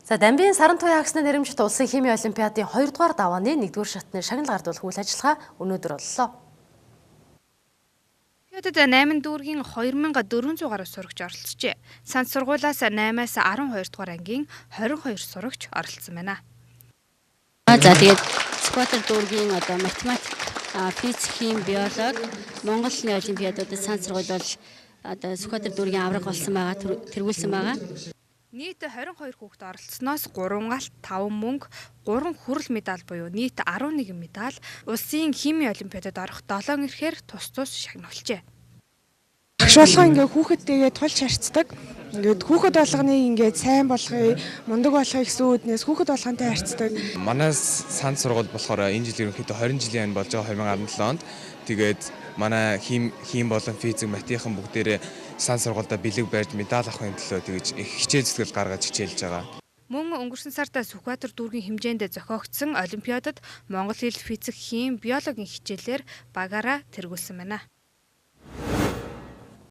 За Дамбийн саран туяа агсны нэрэмжит улсын химийн олимпиадын 2 дугаар давааны 1-р шатны шагнал гардуулах үйл ажиллагаа өнөөдөр боллоо. Олимпиадад 8 дүүргийн 2400 гаруй сурагч оролцжээ. Санц сургуулиас 8-аас 12 дугаар ангийн 22 сурагч оролцсон байна. За тэгээд скватер дүүргийн математик, физик, хим, биологи Монголын олимпиадуудад санц сургууль бол скватер дүүргийн авраг болсон байгаа, тэргүүлсэн байгаа. Нийт 22 хүүхэд оролцсноос 3 галт, 5 мөнгө, 3 хүрэл медаль буюу нийт 11 медаль улсын химийн олимпиадад орох 7 эрхээр тус шагнуулжээ. Багш болгоо ингээ хүүхэдтэйгээ тулж харьцдаг. Ингээд хүүхэд болгоны ингээд сайн болохыг, мундаг болохыг гэсэн үүднээс хүүхэд болгонтэй харьцдаг. Манай санц сургууль болохоор энэ жил ерөнхийдөө 20 жилийн болж байгаа 2017 онд. Тэгээд манай хим болон физик, математикийн бүгдээрээ санц сургуультай бэлэг барьж медаль авахын төлөө тэгж их хичээл зүтгэл гаргаж хичээлж байгаа. Мөн өнгөрсөн сард Сүхбаатар дүүргийн хэмжээнд зохиогдсон олимпиадад монгол хэл, физик, хим, биологийн хичээлээр багаараа тэргүүлсэн байна.